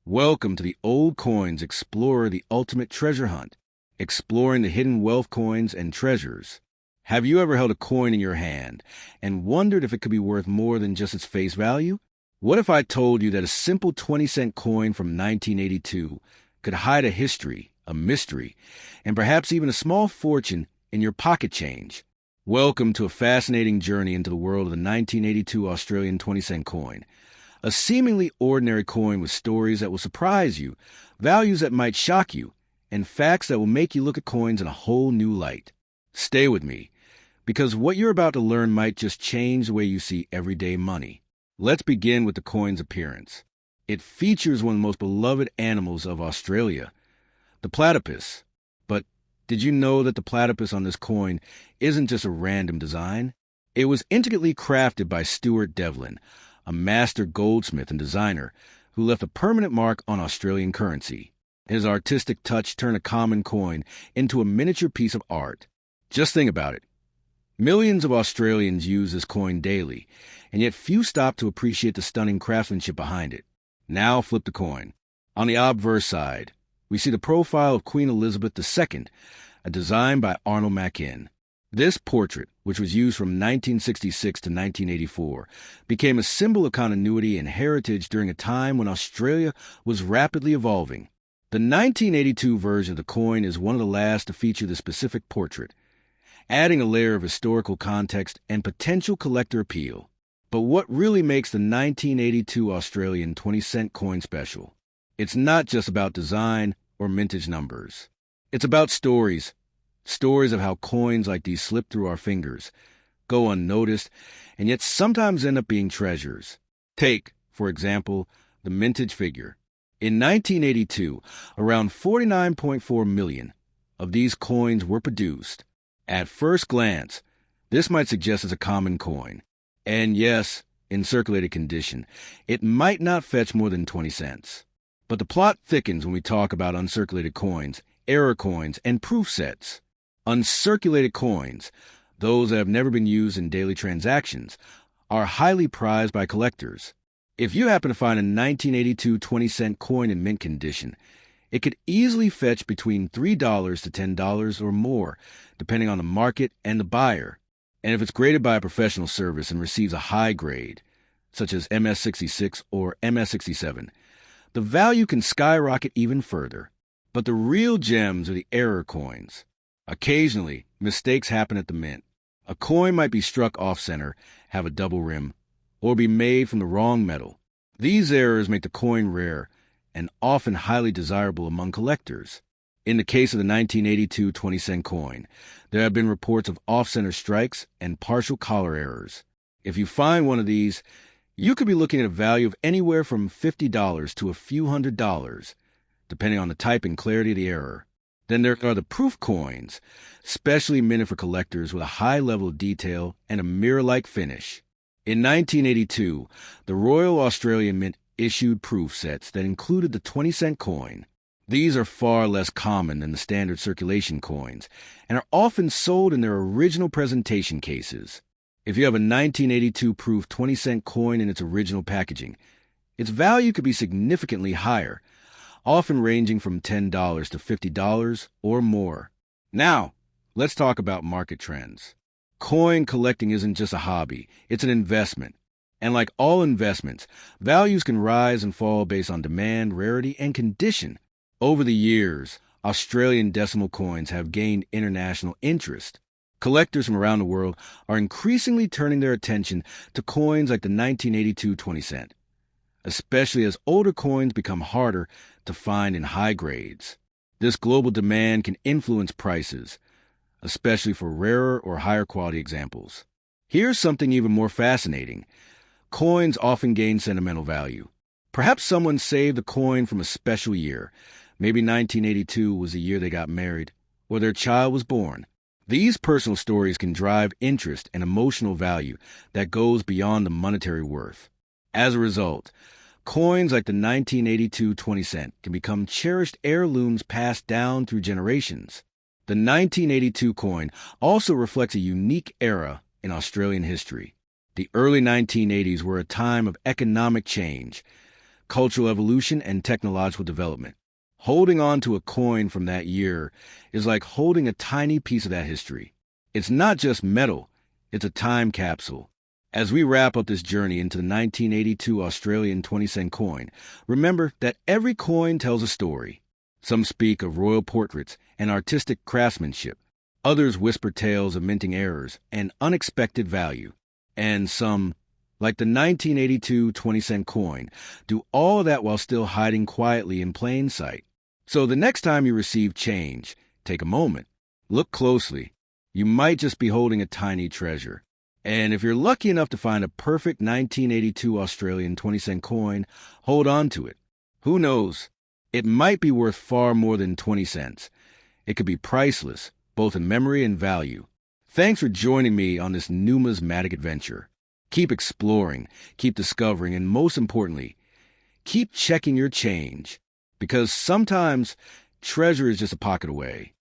Welcome to the Old Coins Explorer, the ultimate treasure hunt, exploring the hidden wealth coins and treasures. Have you ever held a coin in your hand and wondered if it could be worth more than just its face value? What if I told you that a simple 20-cent coin from 1982 could hide a history, a mystery, and perhaps even a small fortune in your pocket change? Welcome to a fascinating journey into the world of the 1982 Australian 20-cent coin. A seemingly ordinary coin with stories that will surprise you, values that might shock you, and facts that will make you look at coins in a whole new light. Stay with me, because what you're about to learn might just change the way you see everyday money. Let's begin with the coin's appearance. It features one of the most beloved animals of Australia, the platypus. But did you know that the platypus on this coin isn't just a random design? It was intricately crafted by Stuart Devlin, a master goldsmith and designer who left a permanent mark on Australian currency. His artistic touch turned a common coin into a miniature piece of art. Just think about it. Millions of Australians use this coin daily, and yet few stop to appreciate the stunning craftsmanship behind it. Now flip the coin. On the obverse side, we see the profile of Queen Elizabeth II, a design by Arnold Mackin. This portrait, which was used from 1966 to 1984, became a symbol of continuity and heritage during a time when Australia was rapidly evolving. The 1982 version of the coin is one of the last to feature the specific portrait, adding a layer of historical context and potential collector appeal. But what really makes the 1982 Australian 20-cent coin special? It's not just about design or mintage numbers. It's about stories. Stories of how coins like these slip through our fingers, go unnoticed, and yet sometimes end up being treasures. Take, for example, the mintage figure. In 1982, around 49.4 million of these coins were produced. At first glance, this might suggest it's a common coin. And yes, in circulated condition, it might not fetch more than 20 cents. But the plot thickens when we talk about uncirculated coins, error coins, and proof sets. Uncirculated coins, those that have never been used in daily transactions, are highly prized by collectors. If you happen to find a 1982 20-cent coin in mint condition, it could easily fetch between $3 to $10 or more, depending on the market and the buyer. And if it's graded by a professional service and receives a high grade, such as MS66 or MS67, the value can skyrocket even further. But the real gems are the error coins. Occasionally, mistakes happen at the mint. A coin might be struck off-center, have a double rim, or be made from the wrong metal. These errors make the coin rare and often highly desirable among collectors. In the case of the 1982 20-cent coin, there have been reports of off-center strikes and partial collar errors. If you find one of these, you could be looking at a value of anywhere from $50 to a few $100s, depending on the type and clarity of the error. Then there are the proof coins, specially minted for collectors with a high level of detail and a mirror-like finish. In 1982, the Royal Australian Mint issued proof sets that included the 20-cent coin. These are far less common than the standard circulation coins and are often sold in their original presentation cases. If you have a 1982 proof 20-cent coin in its original packaging, its value could be significantly higher, often ranging from $10 to $50 or more. Now, let's talk about market trends. Coin collecting isn't just a hobby, it's an investment. And like all investments, values can rise and fall based on demand, rarity, and condition. Over the years, Australian decimal coins have gained international interest. Collectors from around the world are increasingly turning their attention to coins like the 1982 20-cent, especially as older coins become harder to find in high grades. This global demand can influence prices, especially for rarer or higher quality examples. Here's something even more fascinating. Coins often gain sentimental value. Perhaps someone saved a coin from a special year. Maybe 1982 was the year they got married, or their child was born. These personal stories can drive interest and emotional value that goes beyond the monetary worth. As a result, coins like the 1982 20-cent can become cherished heirlooms passed down through generations. The 1982 coin also reflects a unique era in Australian history. The early 1980s were a time of economic change. cultural evolution, and technological development. Holding on to a coin from that year is like holding a tiny piece of that history. It's not just metal, it's a time capsule. As we wrap up this journey into the 1982 Australian 20-cent coin, remember that every coin tells a story. Some speak of royal portraits and artistic craftsmanship. Others whisper tales of minting errors and unexpected value. And some, like the 1982 20-cent coin, do all that while still hiding quietly in plain sight. So the next time you receive change, take a moment. Look closely. You might just be holding a tiny treasure. And if you're lucky enough to find a perfect 1982 Australian 20-cent coin, hold on to it. Who knows? It might be worth far more than 20 cents. It could be priceless, both in memory and value. Thanks for joining me on this numismatic adventure. Keep exploring, keep discovering, and most importantly, keep checking your change. Because sometimes treasure is just a pocket away.